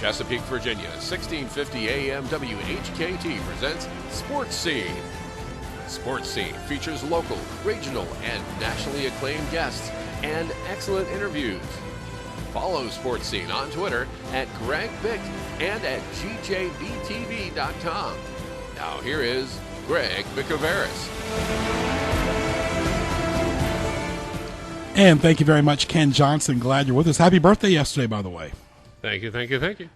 Chesapeake, Virginia, 1650 AM WHKT presents Sports Scene. Sports Scene features local, regional, and nationally acclaimed guests and excellent interviews. Follow Sports Scene on Twitter at Greg Bick and at GJBTV.com. Now here is Greg Bicouvaris. And thank you very much, Ken Johnson. Glad you're with us. Happy birthday yesterday, by the way. Thank you.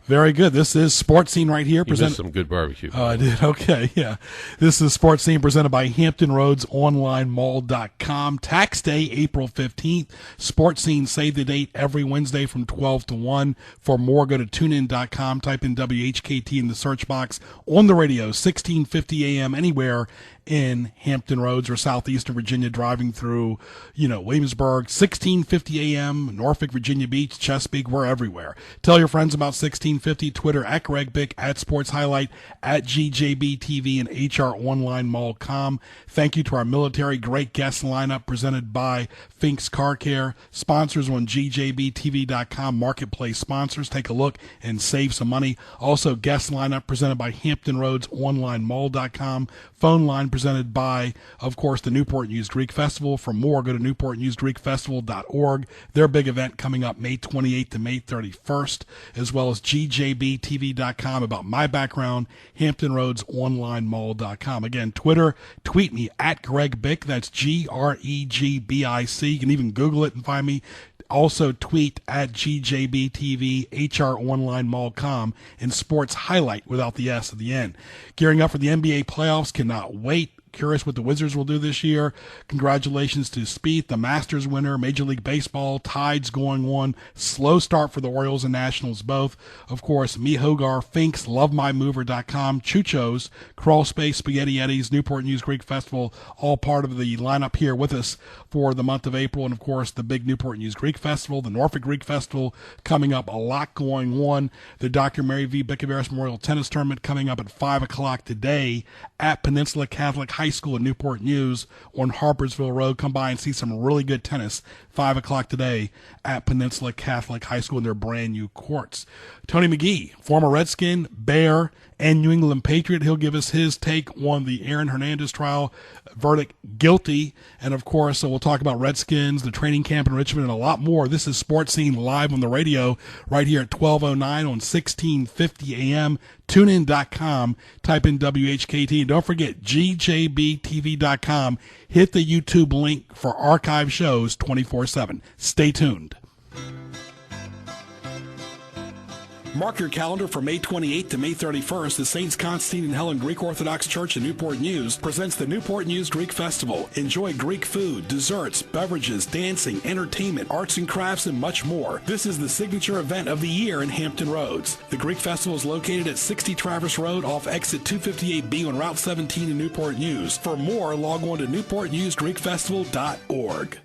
Very good. This is Sports Scene right here. You missed some good barbecue. Oh, I did. Okay, yeah. This is Sports Scene presented by HamptonRoadsOnlineMall.com. Tax Day, April 15th. Sports Scene, save the date every Wednesday from 12 to 1. For more, go to TuneIn.com. Type in WHKT in the search box. On the radio, 1650 a.m. anywhere in Hampton Roads or southeastern Virginia, driving through, Williamsburg, 1650 a.m., Norfolk, Virginia Beach, Chesapeake, we're everywhere. Tell your friends about 1650, Twitter at Greg Bick, at Sports Highlight, at GJBTV, and HROnlineMall.com. Thank you to our military, great guest lineup presented by Fink's Car Care, sponsors on GJBTV.com, marketplace sponsors. Take a look and save some money. Also, guest lineup presented by HamptonRoadsOnlineMall.com, phone line presented by, of course, the Newport News Greek Festival. For more, go to newportnewsgreekfestival.org. Their big event coming up May 28th to May 31st, as well as GJBTV.com. About my background, HamptonRoadsOnlineMall.com. Again, Twitter, tweet me at Greg Bick. That's GREGBIC. You can even Google it and find me. Also tweet at GJBTV, HROnlineMall.com, and Sports Highlight without the S at the end. Gearing up for the NBA playoffs, cannot wait. Curious what the Wizards will do this year. Congratulations to Spieth, the Masters winner, Major League Baseball, tides going on. Slow start for the Orioles and Nationals both. Of course, me, Hogar, Finks, LoveMyMover.com, Chucho's, Crawl Space, Spaghetti Eddies, Newport News Greek Festival, all part of the lineup here with us for the month of April. And, of course, the big Newport News Greek Festival, the Norfolk Greek Festival coming up, a lot going on. The Dr. Mary V. Bicouvaris Memorial Tennis Tournament coming up at 5 o'clock today at Peninsula Catholic High School in Newport News on Harpersville Road. Come by and see some really good tennis. 5 o'clock today at Peninsula Catholic High School in their brand new courts. Tony McGee, former Redskin, Bear, and New England Patriot. He'll give us his take on the Aaron Hernandez trial. Verdict, guilty. And, of course, we'll talk about Redskins, the training camp in Richmond, and a lot more. This is Sports Scene live on the radio right here at 12:09 on 1650 a.m. TuneIn.com. Type in WHKT. And don't forget, GJBTV.com. Hit the YouTube link for archive shows 24/7. Stay tuned. Mark your calendar for May 28th to May 31st. The Saints Constantine and Helen Greek Orthodox Church in Newport News presents the Newport News Greek Festival. Enjoy Greek food, desserts, beverages, dancing, entertainment, arts and crafts, and much more. This is the signature event of the year in Hampton Roads. The Greek Festival is located at 60 Traverse Road off exit 258B on Route 17 in Newport News. For more, log on to newportnewsgreekfestival.org.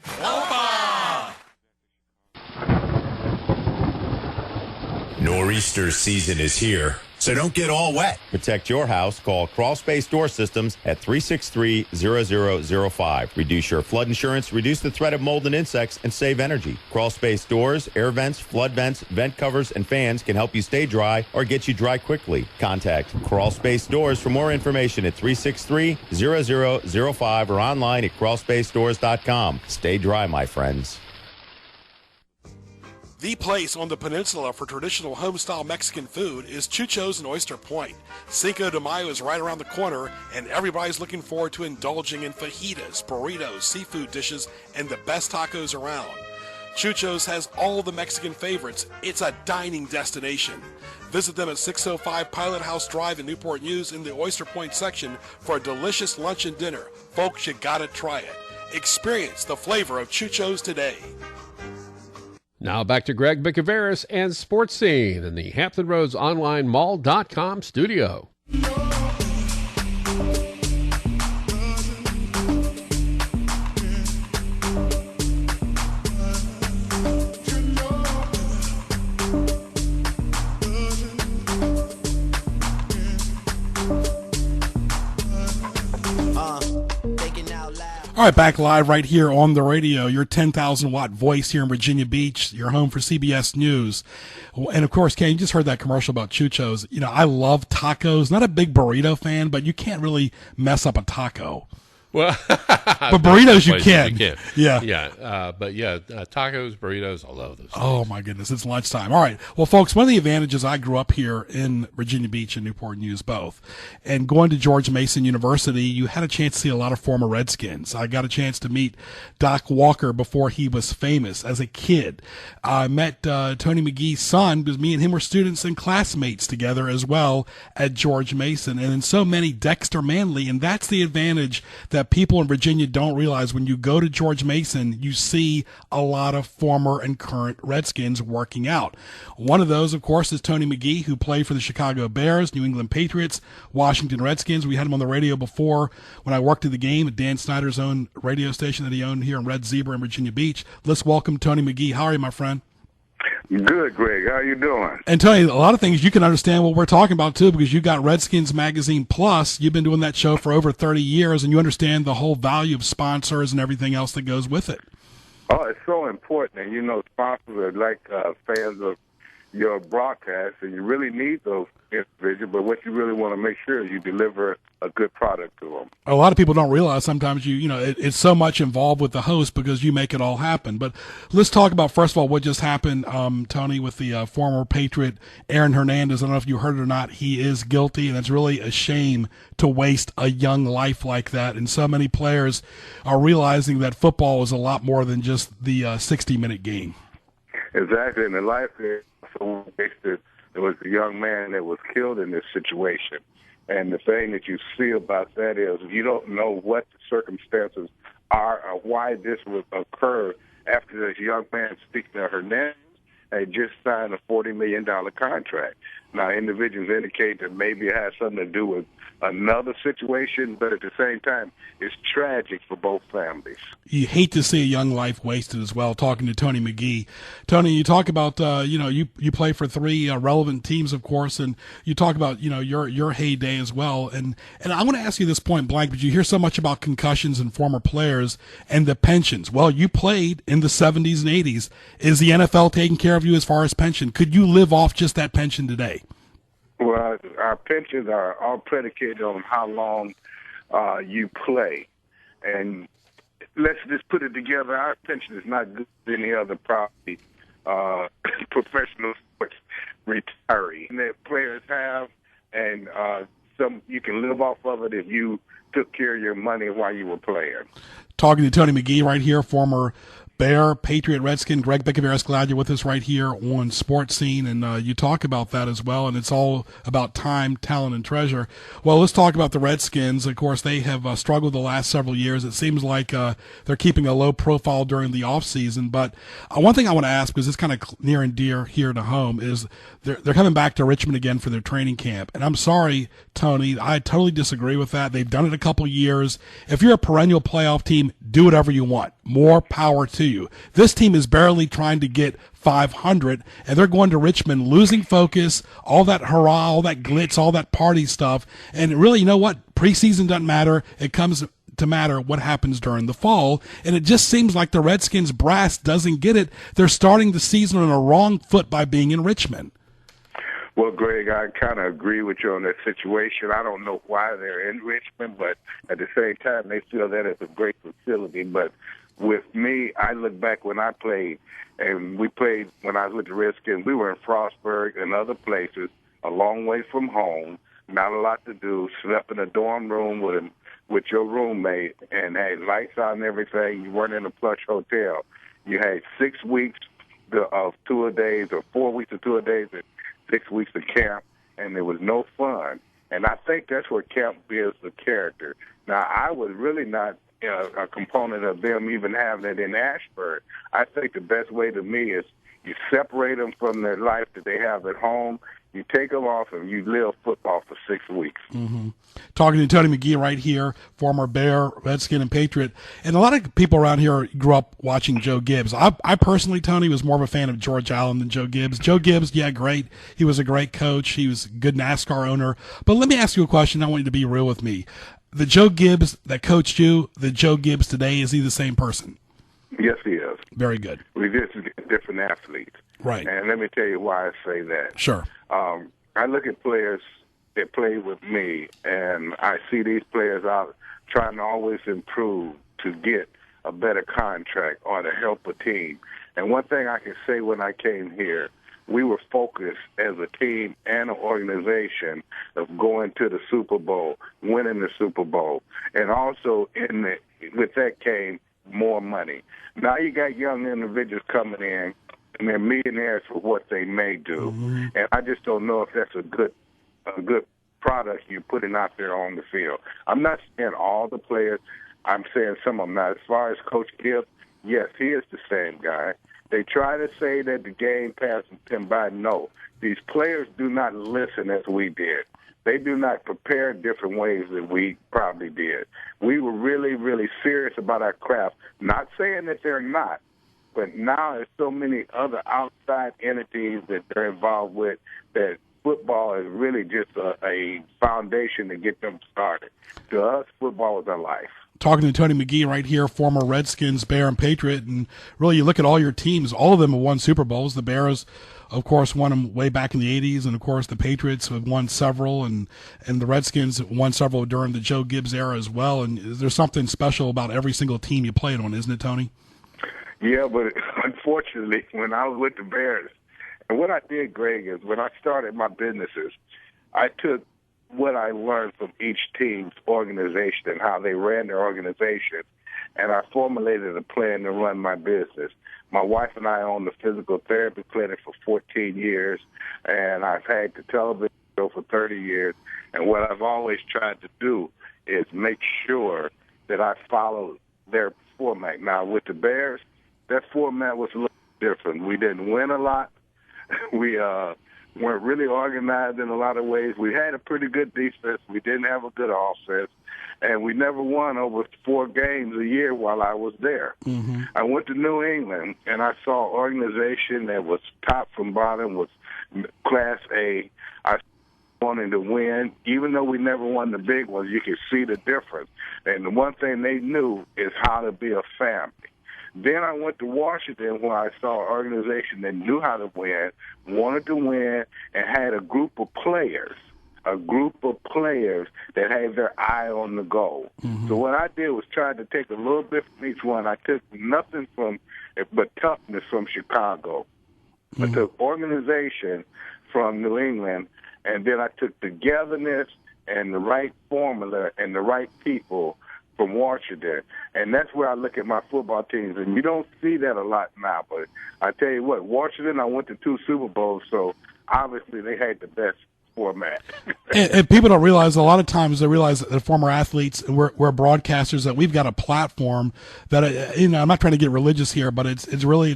Nor'easter season is here, so don't get all wet. Protect your house. Call Crawl Space Door Systems at 363-0005. Reduce your flood insurance, reduce the threat of mold and insects, and save energy. Crawl Space Doors, air vents, flood vents, vent covers, and fans can help you stay dry or get you dry quickly. Contact Crawl Space Doors for more information at 363-0005 or online at crawlspacedores.com. Stay dry, my friends. The place on the peninsula for traditional home-style Mexican food is Chucho's in Oyster Point. Cinco de Mayo is right around the corner, and everybody's looking forward to indulging in fajitas, burritos, seafood dishes, and the best tacos around. Chucho's has all the Mexican favorites. It's a dining destination. Visit them at 605 Pilot House Drive in Newport News in the Oyster Point section for a delicious lunch and dinner. Folks, you gotta try it. Experience the flavor of Chucho's today. Now back to Greg Bicouvaris and Sports Scene in the Hampton Roads Online Mall.com studio. All right, back live right here on the radio, your 10,000-watt voice here in Virginia Beach, your home for CBS News. And, of course, Ken, you just heard that commercial about Chucho's. You know, I love tacos. Not a big burrito fan, but you can't really mess up a taco. Well, but burritos you can. Yeah. Yeah. Tacos, burritos, I love those things. Oh, my goodness. It's lunchtime. All right. Well, folks, one of the advantages, I grew up here in Virginia Beach and Newport News both. And going to George Mason University, you had a chance to see a lot of former Redskins. I got a chance to meet Doc Walker before he was famous as a kid. I met Tony McGee's son because me and him were students and classmates together as well at George Mason. And then so many Dexter Manley. And that's the advantage that people in Virginia don't realize. When you go to George Mason, you see a lot of former and current Redskins working out. One of those, of course, is Tony McGee, who played for the Chicago Bears, New England Patriots, Washington Redskins. We had him on the radio before when I worked at the game at Dan Snyder's own radio station that he owned here in Red Zebra in Virginia Beach. Let's welcome Tony McGee. How are you, my friend? Good, Greg. How you doing? And Tony, a lot of things you can understand what we're talking about, too, because you got Redskins Magazine Plus. You've been doing that show for over 30 years, and you understand the whole value of sponsors and everything else that goes with it. Oh, it's so important. And, you know, sponsors are like fans of your broadcast, and you really need those individuals, but what you really want to make sure is you deliver a good product to them. A lot of people don't realize sometimes it's so much involved with the host because you make it all happen. But let's talk about, first of all, what just happened, Tony, with the former Patriot Aaron Hernandez. I don't know if you heard it or not. He is guilty, and it's really a shame to waste a young life like that. And so many players are realizing that football is a lot more than just the 60-minute game. Exactly, and the life is so wasted. There was a young man that was killed in this situation. And the thing that you see about that is you don't know what the circumstances are or why this would occur after this young man, speaking of Hernandez, had just signed a $40 million contract. Now, individuals indicate that maybe it has something to do with another situation, but at the same time, it's tragic for both families. You hate to see a young life wasted as well, talking to Tony McGee. Tony, you talk about, you play for three relevant teams, of course, and you talk about, your heyday as well. And I want to ask you this point blank, but you hear so much about concussions and former players and the pensions. Well, you played in the 70s and 80s. Is the NFL taking care of you as far as pension? Could you live off just that pension today? Well, our pensions are all predicated on how long you play. And let's just put it together. Our pension is not good as any other probably professional sports retiree that players have, and some you can live off of it if you took care of your money while you were playing. Talking to Tony McGee right here, former Bear, Patriot, Redskin, Greg Bicouvaris, glad you're with us right here on Sports Scene, and you talk about that as well, and it's all about time, talent, and treasure. Well, let's talk about the Redskins. Of course, they have struggled the last several years. It seems like they're keeping a low profile during the offseason, but one thing I want to ask, because it's kind of near and dear here to home, is they're coming back to Richmond again for their training camp, and I'm sorry, Tony, I totally disagree with that. They've done it a couple years. If you're a perennial playoff team, do whatever you want. More power to you. This team is barely trying to get 500, and they're going to Richmond, losing focus, all that hurrah, all that glitz, all that party stuff. And really, you know what? Preseason doesn't matter. It comes to matter what happens during the fall. And it just seems like the Redskins brass doesn't get it. They're starting the season on a wrong foot by being in Richmond. Well, Greg, I kind of agree with you on that situation. I don't know why they're in Richmond, but at the same time, they feel that it's a great facility. But with me, I look back when I played, and we played when I was with the Redskins. We were in Frostburg and other places, a long way from home, not a lot to do, slept in a dorm room with your roommate, and had lights on and everything. You weren't in a plush hotel. You had 6 weeks of tour days, or 4 weeks of tour days, and 6 weeks of camp, and there was no fun. And I think that's where camp builds the character. Now, I was really not a component of them even having it in Ashford. I think the best way to me is you separate them from their life that they have at home. You take them off and you live football for 6 weeks. Mm-hmm. Talking to Tony McGee right here, former Bear, Redskin, and Patriot. And a lot of people around here grew up watching Joe Gibbs. I personally, Tony, was more of a fan of George Allen than Joe Gibbs. Joe Gibbs, yeah, great. He was a great coach. He was a good NASCAR owner. But let me ask you a question. I want you to be real with me. the Joe Gibbs that coached you, the Joe Gibbs today, is he the same person? Yes, he is. Very good. We just different athletes. Right. And let me tell you why I say that. Sure. I look at players that play with me, and I see these players out trying to always improve to get a better contract or to help a team. And one thing I can say when I came here, we were focused as a team and an organization of going to the Super Bowl, winning the Super Bowl. And also with that came more money. Now you got young individuals coming in, and they're millionaires for what they may do. Mm-hmm. And I just don't know if that's a good product you're putting out there on the field. I'm not saying all the players. I'm saying some of them. Now, as far as Coach Gibbs, yes, he is the same guy. They try to say that the game passed him by. No, these players do not listen as we did. They do not prepare different ways that we probably did. We were really, really serious about our craft. Not saying that they're not, but now there's so many other outside entities that they're involved with that football is really just a foundation to get them started. To us, football is our life. Talking to Tony McGee right here, former Redskins, Bear, and Patriot, and really you look at all your teams, all of them have won Super Bowls. The Bears, of course, won them way back in the 80s, and of course the Patriots have won several, and the Redskins won several during the Joe Gibbs era as well, and there's something special about every single team you played on, isn't it, Tony? Yeah, but unfortunately, when I was with the Bears, and what I did, Greg, is when I started my businesses, I took what I learned from each team's organization and how they ran their organization, and I formulated a plan to run my business. My wife and I own the physical therapy clinic for 14 years, and I've had the television show for 30 years, and what I've always tried to do is make sure that I follow their format. Now, with the Bears, that format was a little different. We didn't win a lot. We weren't really organized in a lot of ways. We had a pretty good defense. We didn't have a good offense. And we never won over 4 games a year while I was there. Mm-hmm. I went to New England, and I saw an organization that was top from bottom, was Class A. I wanted to win. Even though we never won the big ones, you could see the difference. And the one thing they knew is how to be a family. Then I went to Washington where I saw an organization that knew how to win, wanted to win, and had a group of players that had their eye on the goal. Mm-hmm. So what I did was try to take a little bit from each one. I took nothing but toughness from Chicago. Mm-hmm. I took organization from New England, and then I took togetherness and the right formula and the right people from Washington. And that's where I look at my football teams. And you don't see that a lot now. But I tell you what, Washington, I went to 2 Super Bowls, so obviously they had the best format. and people don't realize, a lot of times they realize that former athletes, we're broadcasters, that we've got a platform that, I'm not trying to get religious here, but it's really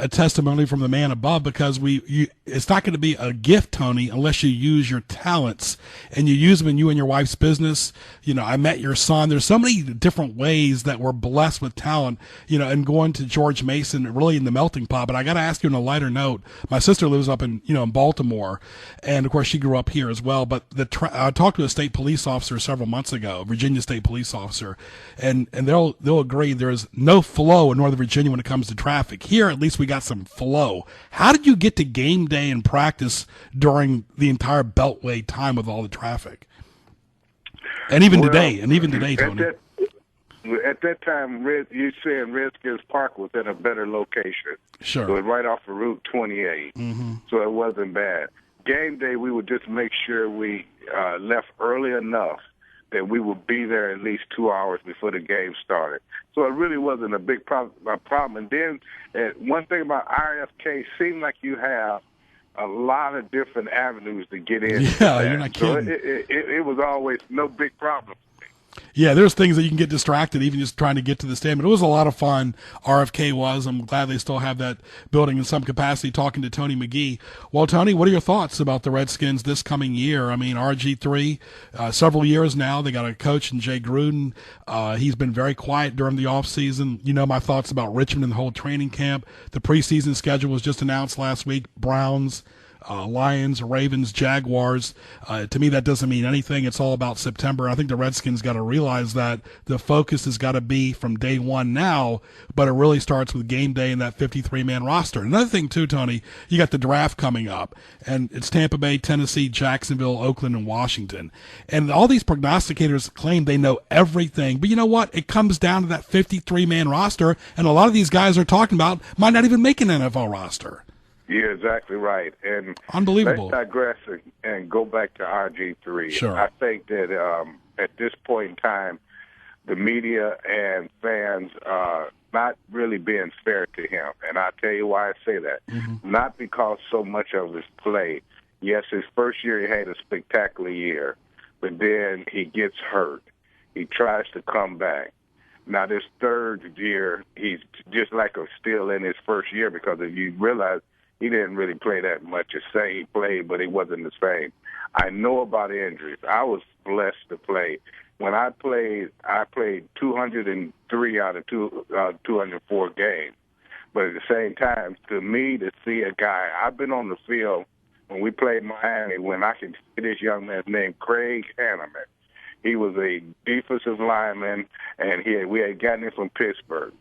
a testimony from the man above, because it's not going to be a gift, Tony, unless you use your talents, and you use them in you and your wife's business. I met your son. There's so many different ways that we're blessed with talent, and going to George Mason, really in the melting pot. But I got to ask you on a lighter note, my sister lives up in Baltimore, and of course she grew up here as well. But I talked to a state police officer several months ago, Virginia state police officer, and they'll agree there's no flow in Northern Virginia when it comes to traffic. Here, at least we got some flow. How did you get to game day and practice during the entire Beltway time with all the traffic? And even today, Tony. At that time, you're saying Redskins Park was in a better location. Sure. It was right off of Route 28, mm-hmm. So it wasn't bad. Game day, we would just make sure we left early enough that we would be there at least 2 hours before the game started. So it really wasn't a big problem. And then one thing about RFK, seemed like you have a lot of different avenues to get in. Yeah, you're not kidding. So it was always no big problem. Yeah, there's things that you can get distracted even just trying to get to the stadium. But it was a lot of fun. RFK was. I'm glad they still have that building in some capacity, talking to Tony McGee. Well, Tony, what are your thoughts about the Redskins this coming year? I mean, RG3, several years now, they got a coach in Jay Gruden. He's been very quiet during the offseason. My thoughts about Richmond and the whole training camp. The preseason schedule was just announced last week. Browns, Lions, Ravens, Jaguars. To me, that doesn't mean anything. It's all about September. I think the Redskins got to realize that the focus has got to be from day one now, but it really starts with game day and that 53-man roster. Another thing, too, Tony, you got the draft coming up, and it's Tampa Bay, Tennessee, Jacksonville, Oakland, and Washington. And all these prognosticators claim they know everything, but you know what? It comes down to that 53-man roster, and a lot of these guys are talking about might not even make an NFL roster. You're exactly right. And unbelievable. Let's digress and go back to RG3. Sure. I think that at this point in time, the media and fans are not really being fair to him. And I'll tell you why I say that. Mm-hmm. Not because so much of his play. Yes, his first year he had a spectacular year, but then he gets hurt. He tries to come back. Now, this third year, he's just like still in his first year, because if you realize he didn't really play that much. He played, but it wasn't the same. I know about injuries. I was blessed to play. When I played 203 out of 204 games. But at the same time, to me, to see a guy, I've been on the field when we played Miami, when I can see this young man named Craig Hanneman. He was a defensive lineman, and we had gotten him from Pittsburgh.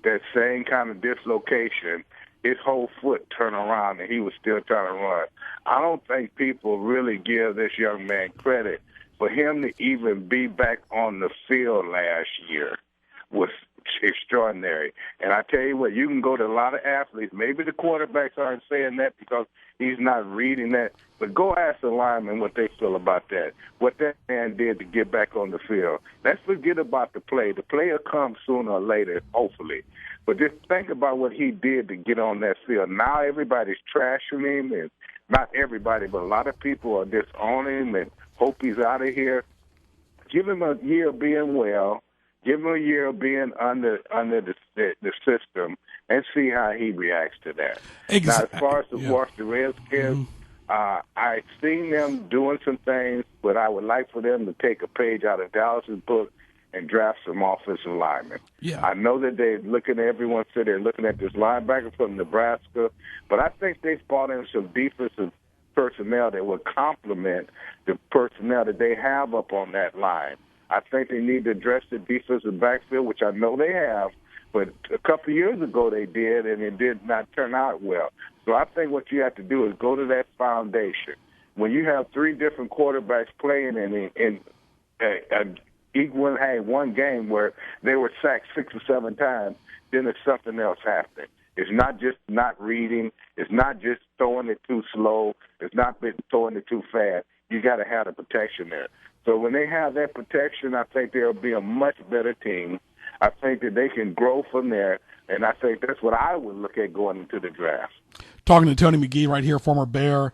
That same kind of dislocation, his whole foot turned around, and he was still trying to run. I don't think people really give this young man credit for him to even be back on the field last year was extraordinary. And I tell you what, you can go to a lot of athletes. Maybe the quarterbacks aren't saying that because he's not reading that, but go ask the linemen what they feel about that, what that man did to get back on the field. Let's forget about the play. The play will come sooner or later, hopefully. But just think about what he did to get on that field. Now everybody's trashing him, and not everybody, but a lot of people are disowning him and hope he's out of here. Give him a year of being well. Give him a year of being under the system, and see how he reacts to that. Exactly. Now, as far as the Washington Redskins, I've seen them doing some things, but I would like for them to take a page out of Dallas's book and draft some offensive linemen. Yeah. I know that they're looking at everyone, so they're looking at this linebacker from Nebraska, but I think they've brought in some defensive personnel that will complement the personnel that they have up on that line. I think they need to address the defensive backfield, which I know they have, but a couple of years ago they did, and it did not turn out well. So I think what you have to do is go to that foundation. When you have three different quarterbacks playing in had one game where they were sacked 6 or 7 times, then there's something else happening. It's not just not reading. It's not just throwing it too slow. It's not throwing it too fast. You got to have the protection there. So when they have that protection, I think they'll be a much better team. I think that they can grow from there, and I think that's what I would look at going into the draft. Talking to Tony McGee right here, former Bear,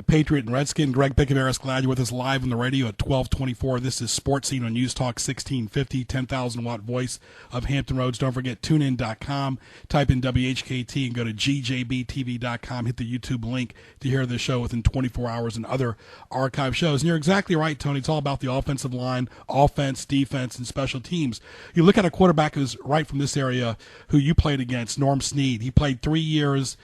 Patriot, and Redskin. Greg Bicouvaris, glad you're with us live on the radio at 1224. This is Sports Scene on News Talk 1650, 10,000-watt voice of Hampton Roads. Don't forget, tunein.com, type in WHKT, and go to gjbtv.com. Hit the YouTube link to hear the show within 24 hours and other archive shows. And you're exactly right, Tony. It's all about the offensive line, offense, defense, and special teams. You look at a quarterback who's right from this area who you played against, Norm Snead. He played 3 years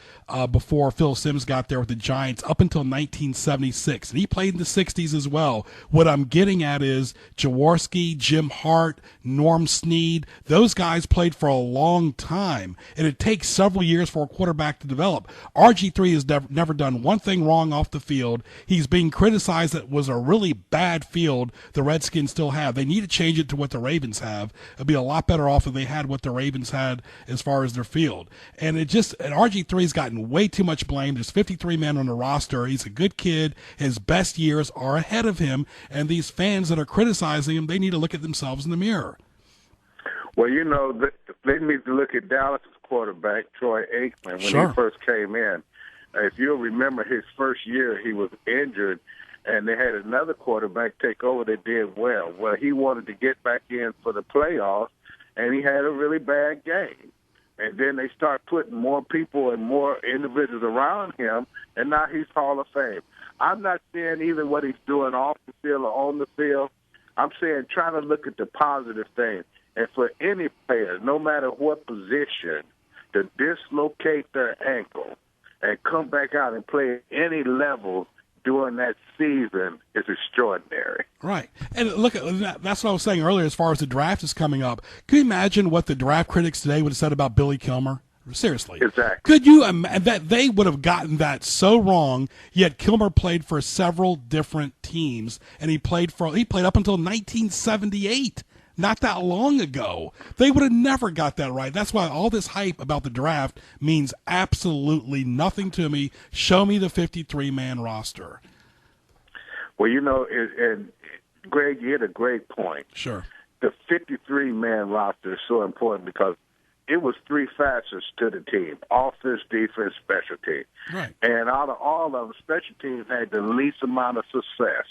before Phil Simms got there with the Giants up until 1976, and he played in the 60s as well. What I'm getting at is Jaworski, Jim Hart, Norm Snead, those guys played for a long time, and it takes several years for a quarterback to develop. RG3 has never done one thing wrong off the field. He's being criticized that it was a really bad field the Redskins still have. They need to change it to what the Ravens have. It'd be a lot better off if they had what the Ravens had as far as their field. And RG3's gotten way too much blame. There's 53 men on the roster. He's a good kid. His best years are ahead of him. And these fans that are criticizing him, they need to look at themselves in the mirror. Well, you know, they need to look at Dallas' quarterback, Troy Aikman, when he first came in. If you'll remember, his first year he was injured, and they had another quarterback take over that did well. Well, he wanted to get back in for the playoffs, and he had a really bad game. And then they start putting more people and more individuals around him, and now he's Hall of Fame. I'm not saying either what he's doing off the field or on the field. I'm saying try to look at the positive things. And for any player, no matter what position, to dislocate their ankle and come back out and play at any level during that season is extraordinary. Right. And look, that's what I was saying earlier as far as the draft is coming up. Can you imagine what the draft critics today would have said about Billy Kilmer? Seriously. Exactly. Could you that they would have gotten that so wrong, yet Kilmer played for several different teams, and he played up until 1978. Not that long ago. They would have never got that right. That's why all this hype about the draft means absolutely nothing to me. Show me the 53-man roster. Well, and Greg, you hit a great point. Sure. The 53-man roster is so important because it was three facets to the team: offense, defense, special teams. Right. And out of all of them, special teams had the least amount of success.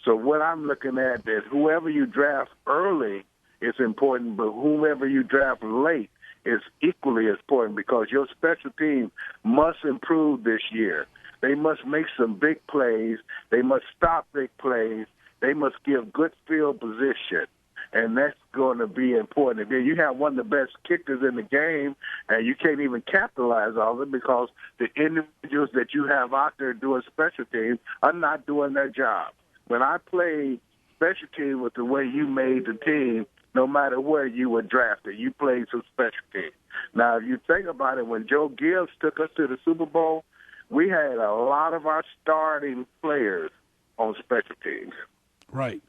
So what I'm looking at is whoever you draft early is important, but whoever you draft late is equally as important because your special team must improve this year. They must make some big plays. They must stop big plays. They must give good field position. And that's going to be important. And then you have one of the best kickers in the game, and you can't even capitalize on it because the individuals that you have out there doing special teams are not doing their job. When I played special teams with the way you made the team, no matter where you were drafted, you played some special teams. Now, if you think about it, when Joe Gibbs took us to the Super Bowl, we had a lot of our starting players on special teams. Right.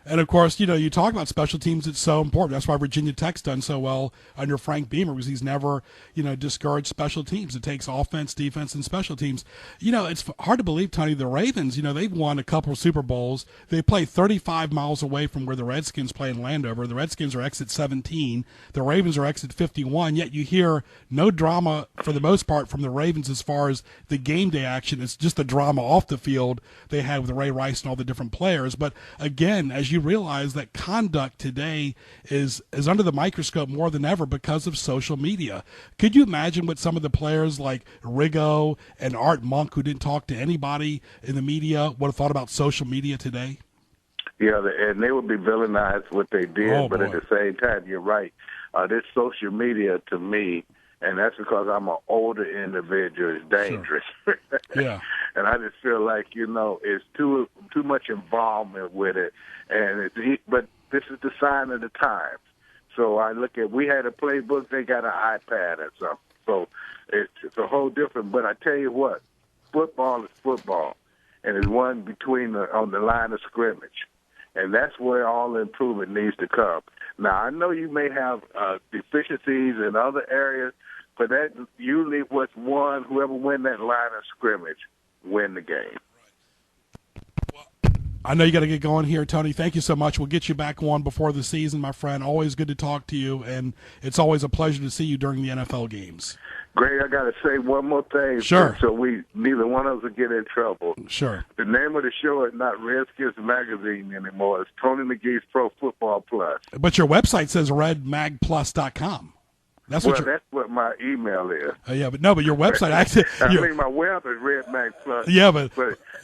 And, of course, you talk about special teams. It's so important. That's why Virginia Tech's done so well under Frank Beamer because he's never, discouraged special teams. It takes offense, defense, and special teams. It's hard to believe, Tony, the Ravens, they've won a couple of Super Bowls. They play 35 miles away from where the Redskins play in Landover. The Redskins are exit 17. The Ravens are exit 51, yet you hear no drama for the most part from the Ravens as far as the game day action. It's just the drama off the field they had with Ray Rice and all the different players. But, again, as you realize that conduct today is under the microscope more than ever because of social media. Could you imagine what some of the players like Riggo and Art Monk, who didn't talk to anybody in the media, would have thought about social media today? Yeah, and they would be villainized what they did, but at the same time, you're right. This social media, to me, and that's because I'm an older individual, is dangerous. Sure. Yeah. And I just feel like, it's too much involvement with it. But this is the sign of the times. So I look at, we had a playbook, they got an iPad or something. So it's a whole different, but I tell you what, football is football. And it's one on the line of scrimmage. And that's where all the improvement needs to come. Now, I know you may have deficiencies in other areas, but that usually whoever win that line of scrimmage win the game. I know you got to get going here, Tony. Thank you so much. We'll get you back on before the season, my friend. Always good to talk to you, and it's always a pleasure to see you during the NFL games. Greg, I got to say one more thing. Sure. So neither one of us will get in trouble. Sure. The name of the show is not Redskins Magazine anymore. It's Tony McGee's Pro Football Plus. But your website says redmagplus.com. That's what my email is. Yeah, but your website actually. My web is Red Mag Plus. Yeah, but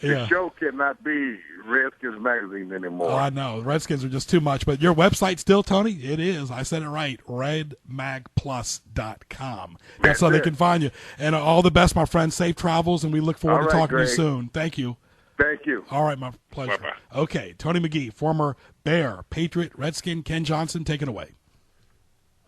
the show cannot be Redskins Magazine anymore. Oh, I know. Redskins are just too much. But your website still, Tony? It is. I said it right. redmagplus.com. That's how they can find you. And all the best, my friend. Safe travels, and we look forward to talking to you soon. Thank you. Thank you. All right, my pleasure. Bye-bye. Okay, Tony McGee, former Bear, Patriot, Redskin, Ken Johnson, take it away.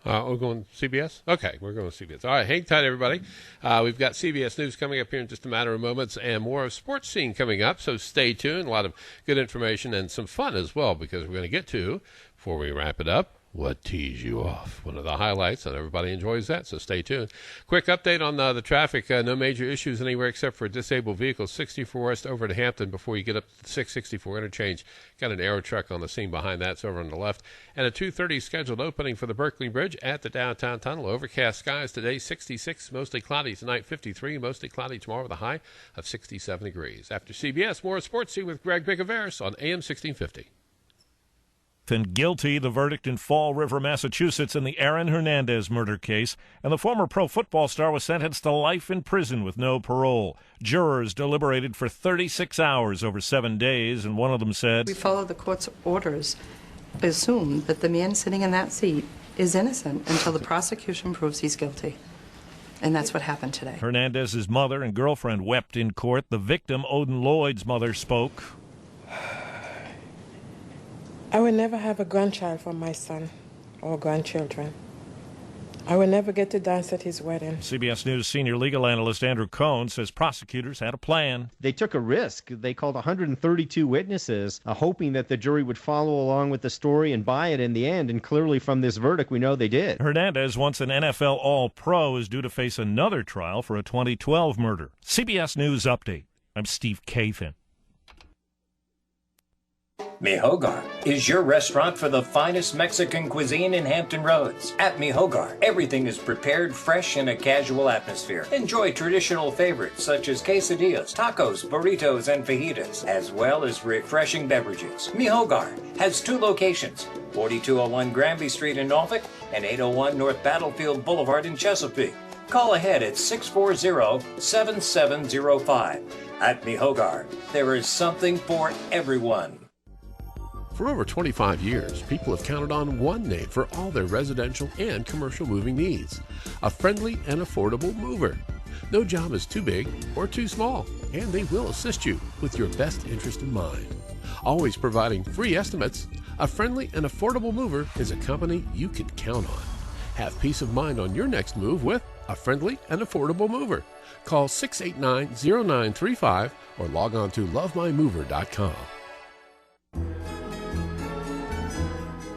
We're going CBS? Okay, we're going to CBS. All right, hang tight, everybody. We've got CBS News coming up here in just a matter of moments and more of Sports Scene coming up, so stay tuned. A lot of good information and some fun as well because we're going to get to, before we wrap it up, what tees you off. One of the highlights, and everybody enjoys that, so stay tuned. Quick update on the traffic. No major issues anywhere except for disabled vehicles. 64 West over to Hampton before you get up to the 664 interchange. Got an aero truck on the scene behind that. It's over on the left. And a 2:30 scheduled opening for the Berkeley Bridge at the downtown tunnel. Overcast skies today, 66, mostly cloudy tonight, 53, mostly cloudy tomorrow with a high of 67 degrees. After CBS, more Sports Scene with Greg Bicouvaris on AM 1650. And guilty, the verdict in Fall River, Massachusetts in the Aaron Hernandez murder case, and the former pro football star was sentenced to life in prison with no parole. Jurors deliberated for 36 hours over 7 days, and one of them said, "We follow the court's orders, assume that the man sitting in that seat is innocent until the prosecution proves he's guilty. And that's what happened today. Hernandez's mother and girlfriend wept in court. The victim, Odin Lloyd's mother, spoke. I will never have a grandchild for my son or grandchildren. I will never get to dance at his wedding. CBS News senior legal analyst Andrew Cohn says prosecutors had a plan. They took a risk. They called 132 witnesses, hoping that the jury would follow along with the story and buy it in the end. And clearly from this verdict, we know they did. Hernandez, once an NFL All-Pro, is due to face another trial for a 2012 murder. CBS News Update. I'm Steve Kafin. Mi Hogar is your restaurant for the finest Mexican cuisine in Hampton Roads. At Mi Hogar, everything is prepared fresh in a casual atmosphere. Enjoy traditional favorites such as quesadillas, tacos, burritos, and fajitas, as well as refreshing beverages. Mi Hogar has 2 locations, 4201 Granby Street in Norfolk and 801 North Battlefield Boulevard in Chesapeake. Call ahead at 640-7705. At Mi Hogar, there is something for everyone. For over 25 years, people have counted on one name for all their residential and commercial moving needs. A friendly and affordable mover. No job is too big or too small, and they will assist you with your best interest in mind. Always providing free estimates, a friendly and affordable mover is a company you can count on. Have peace of mind on your next move with a friendly and affordable mover. Call 689-0935 or log on to lovemymover.com.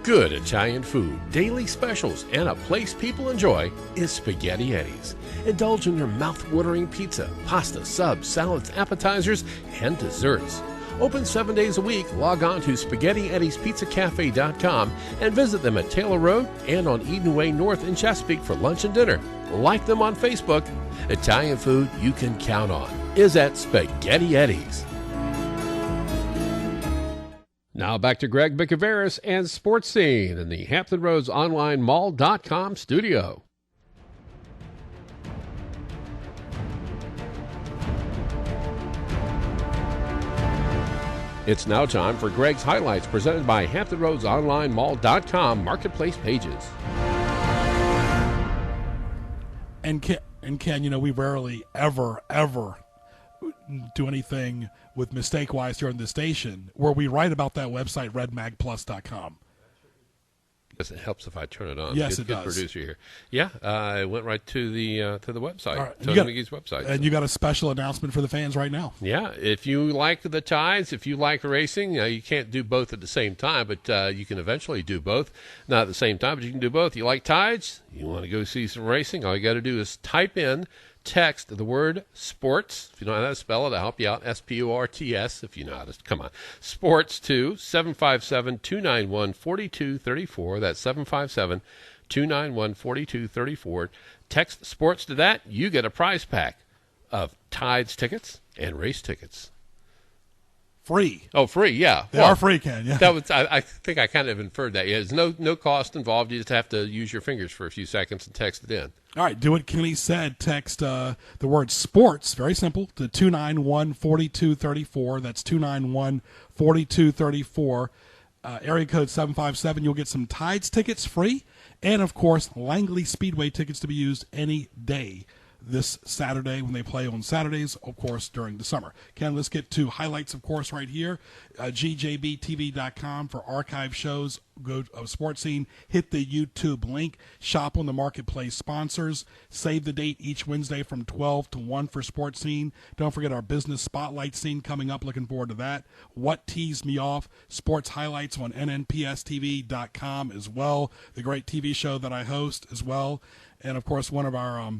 Good Italian food, daily specials, and a place people enjoy is Spaghetti Eddie's. Indulge in your mouth-watering pizza, pasta, subs, salads, appetizers, and desserts. Open 7 days a week. Log on to SpaghettiEddiesPizzaCafe.com and visit them at Taylor Road and on Eden Way North in Chesapeake for lunch and dinner. Like them on Facebook. Italian food you can count on is at Spaghetti Eddie's. Now back to Greg Bicouvaris and Sports Scene in the Hampton Roads Online Mall.com studio. It's now time for Greg's Highlights, presented by Hampton Roads Online Mall.com Marketplace Pages. And Ken, you know, we rarely ever do anything with mistake-wise here on the station, where we write about that website, redmagplus.com. Yes, it helps if I turn it on. Yes, good, it does. Good producer here. Yeah, it went right to the website, right. Tony McGee's website. And you got a special announcement for the fans right now. Yeah, if you like the tides, if you like racing, you can't do both at the same time, but you can eventually do both. Not at the same time, but you can do both. You like tides? You want to go see some racing? All you got to do is text the word sports. If you know how to spell it, I'll help you out. SPORTS, if you know how to. Come on. Sports to 757-291-4234. That's 757-291-4234. Text sports to that. You get a prize pack of Tides tickets and race tickets. Free. Oh, free, yeah. They are free, Ken, yeah. That was, I think I kind of inferred that. Yeah, there's no cost involved. You just have to use your fingers for a few seconds and text it in. All right, do what Kenny said. Text the word sports, very simple, to 291-4234. That's 291-4234. Area code 757. You'll get some Tides tickets free. And, of course, Langley Speedway tickets to be used any day this Saturday when they play on Saturdays, of course, during the summer. Ken, let's get to highlights, of course, right here. GJBTV.com for archive shows. Go to Sports Scene, hit the YouTube link, shop on the Marketplace sponsors, save the date each Wednesday from 12 to 1 for Sports Scene. Don't forget our business spotlight scene coming up. Looking forward to that. What Teased Me Off, sports highlights on NNPSTV.com as well. The great TV show that I host as well. And, of course, one of our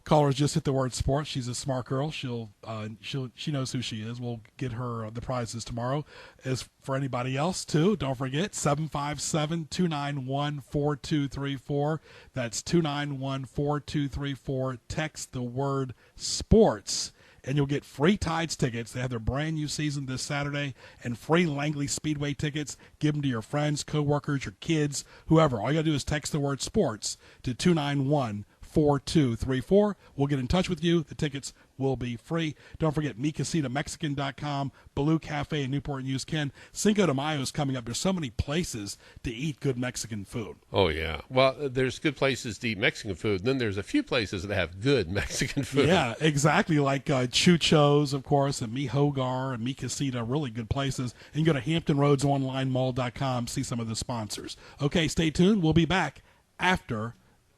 callers just hit the word sports. She's a smart girl. She knows who she is. We'll get her the prizes tomorrow. As for anybody else too, don't forget 757-291-4234. That's 291-4234. Text the word sports and you'll get free Tides tickets. They have their brand new season this Saturday and free Langley Speedway tickets. Give them to your friends, coworkers, your kids, whoever. All you got to do is text the word sports to 291-4234. We'll get in touch with you. The tickets will be free. Don't forget MiCasitaMexican.com, Baloo Cafe in Newport News. Ken, Cinco de Mayo is coming up. There's so many places to eat good Mexican food. Oh, yeah. Well, there's good places to eat Mexican food. Then there's a few places that have good Mexican food. Yeah, exactly. Like Chucho's, of course, and Mi Hogar and Mi Casita, really good places. And you go to HamptonRoadsOnlineMall.com, see some of the sponsors. Okay, stay tuned. We'll be back after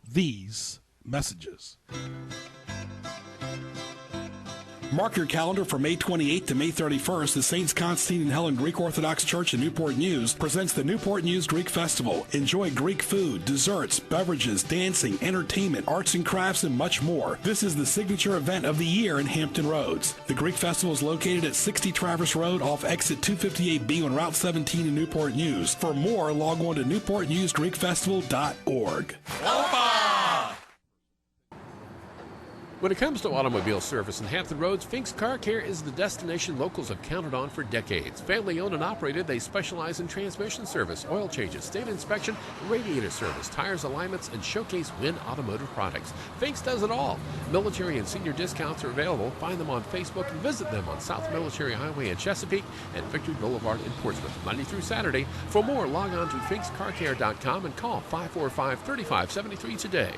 these messages. Mark your calendar for May 28th to May 31st. The Saints Constantine and Helen Greek Orthodox Church in Newport News presents the Newport News Greek Festival. Enjoy Greek food, desserts, beverages, dancing, entertainment, arts and crafts, and much more. This is the signature event of the year in Hampton Roads. The Greek Festival is located at 60 Traverse Road off exit 258B on Route 17 in Newport News. For more, log on to newportnewsgreekfestival.org. When it comes to automobile service in Hampton Roads, Fink's Car Care is the destination locals have counted on for decades. Family owned and operated, they specialize in transmission service, oil changes, state inspection, radiator service, tires, alignments, and showcase Win automotive products. Fink's does it all. Military and senior discounts are available. Find them on Facebook and visit them on South Military Highway in Chesapeake and Victory Boulevard in Portsmouth, Monday through Saturday. For more, log on to finkscarcare.com and call 545-3573 today.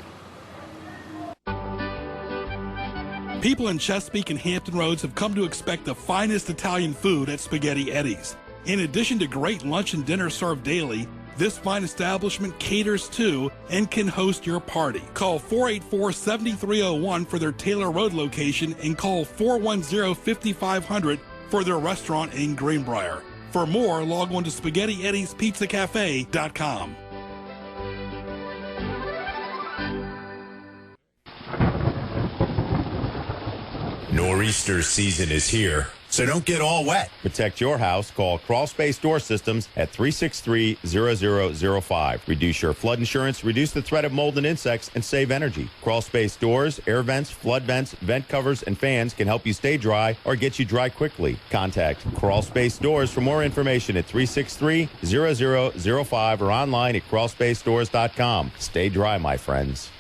People in Chesapeake and Hampton Roads have come to expect the finest Italian food at Spaghetti Eddie's. In addition to great lunch and dinner served daily, this fine establishment caters to and can host your party. Call 484-7301 for their Taylor Road location and call 410-5500 for their restaurant in Greenbrier. For more, log on to SpaghettiEddiesPizzaCafe.com. Nor'easter season is here, so don't get all wet. Protect your house. Call Crawl Space Door Systems at 363-0005. Reduce your flood insurance, reduce the threat of mold and insects, and save energy. Crawl Space Doors, air vents, flood vents, vent covers, and fans can help you stay dry or get you dry quickly. Contact Crawl Space Doors for more information at 363-0005 or online at crawlspacedores.com. Stay dry, my friends.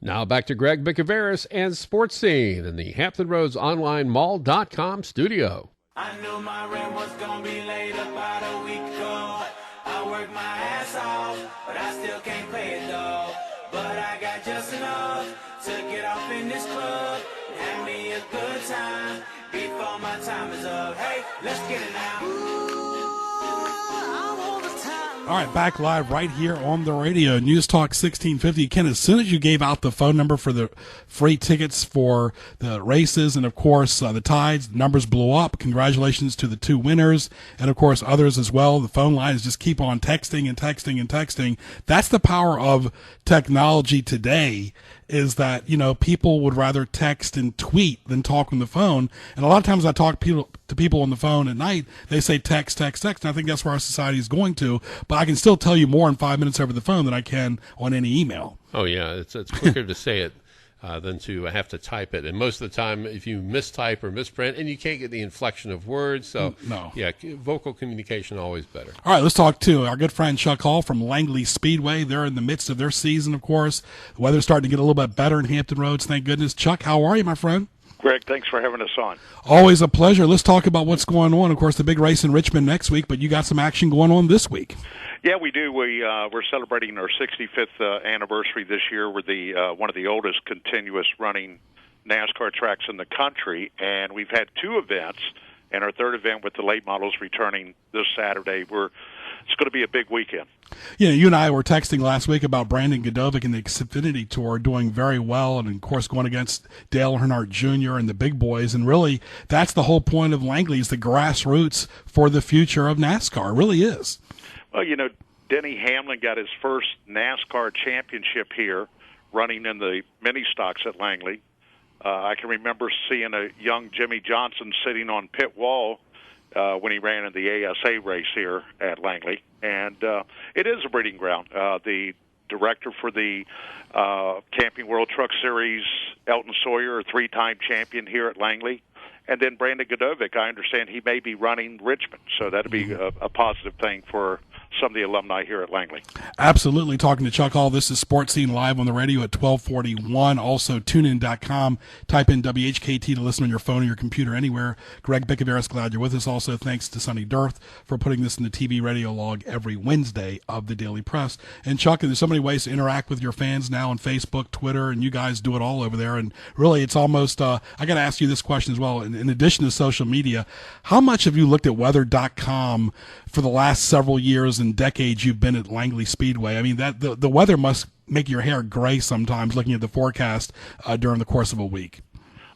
Now back to Greg Bicouvaris and Sports Scene in the Hampton Roads Online Mall.com studio. I knew my rent was gonna be late about a week ago. I worked my ass off, but I still can't pay it though. But I got just enough to get off in this club and have me a good time before my time is up. Hey, let's get it now. All right, back live right here on the radio, News Talk 1650. Ken, as soon as you gave out the phone number for the free tickets for the races and, of course, the Tides, the numbers blew up. Congratulations to the two winners and, of course, others as well. The phone lines just keep on texting and texting and texting. That's the power of technology today, is that, you know, people would rather text and tweet than talk on the phone. And a lot of times I talk to people on the phone at night, they say text, text, text. And I think that's where our society is going to. But I can still tell you more in 5 minutes over the phone than I can on any email. Oh, yeah. It's quicker to say it than to have to type it. And most of the time, if you mistype or misprint, and you can't get the inflection of words. So, no. Yeah, vocal communication always better. All right, let's talk to our good friend Chuck Hall from Langley Speedway. They're in the midst of their season, of course. The weather's starting to get a little bit better in Hampton Roads, thank goodness. Chuck, how are you, my friend? Greg, thanks for having us on. Always a pleasure. Let's talk about what's going on. Of course, the big race in Richmond next week, but you got some action going on this week. Yeah, we do. We're celebrating our 65th anniversary this year. We're the one of the oldest continuous running NASCAR tracks in the country, and we've had two events, and our third event with the late models returning this Saturday. It's going to be a big weekend. Yeah, you and I were texting last week about Brandon Godovic and the Xfinity Tour doing very well, and of course going against Dale Earnhardt Jr. and the big boys. And really, that's the whole point of Langley, is the grassroots for the future of NASCAR. It really is. Well, you know, Denny Hamlin got his first NASCAR championship here, running in the mini stocks at Langley. I can remember seeing a young Jimmy Johnson sitting on pit wall when he ran in the ASA race here at Langley. And it is a breeding ground. The director for the Camping World Truck Series, Elton Sawyer, a three-time champion here at Langley. And then Brandon Godovic, I understand he may be running Richmond. So that would be a positive thing for some of the alumni here at Langley. Absolutely. Talking to Chuck Hall. This is Sports Scene live on the radio at 1241. Also, tunein.com. Type in WHKT to listen on your phone or your computer anywhere. Greg Bicouvaris, glad you're with us. Also, thanks to Sonny Dirth for putting this in the TV radio log every Wednesday of the Daily Press. And Chuck, there's so many ways to interact with your fans now on Facebook, Twitter, and you guys do it all over there. And really, it's almost, I got to ask you this question as well. In addition to social media, how much have you looked at weather.com for the last several years and decades you've been at Langley Speedway? I mean, that the weather must make your hair gray sometimes looking at the forecast during the course of a week.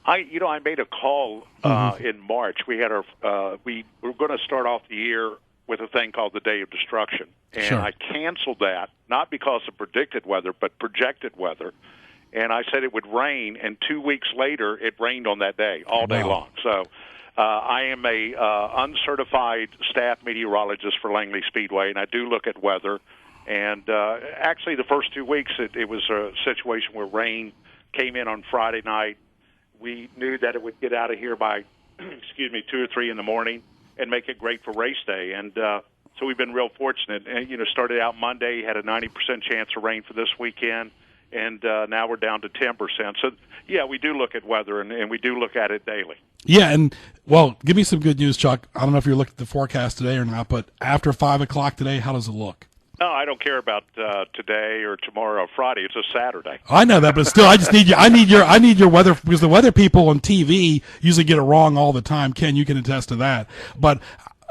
I made a call in March. We had we were going to start off the year with a thing called the Day of Destruction, and Sure. I canceled that, not because of predicted weather, but projected weather. And I said it would rain, and 2 weeks later, it rained on that day, all day Wow. long. So I am a uncertified staff meteorologist for Langley Speedway, and I do look at weather. And actually, the first 2 weeks, it was a situation where rain came in on Friday night. We knew that it would get out of here by, 2 or 3 in the morning and make it great for race day. And so we've been real fortunate. And, started out Monday, had a 90% chance of rain for this weekend, and now we're down to 10%. So, yeah, we do look at weather, and we do look at it daily. Yeah, and, well, give me some good news, Chuck. I don't know if you're looking at the forecast today or not, but after 5 o'clock today, how does it look? No, I don't care about today or tomorrow or Friday. It's a Saturday. I know that, but still, I just need you. I need your weather, because the weather people on TV usually get it wrong all the time. Ken, you can attest to that. But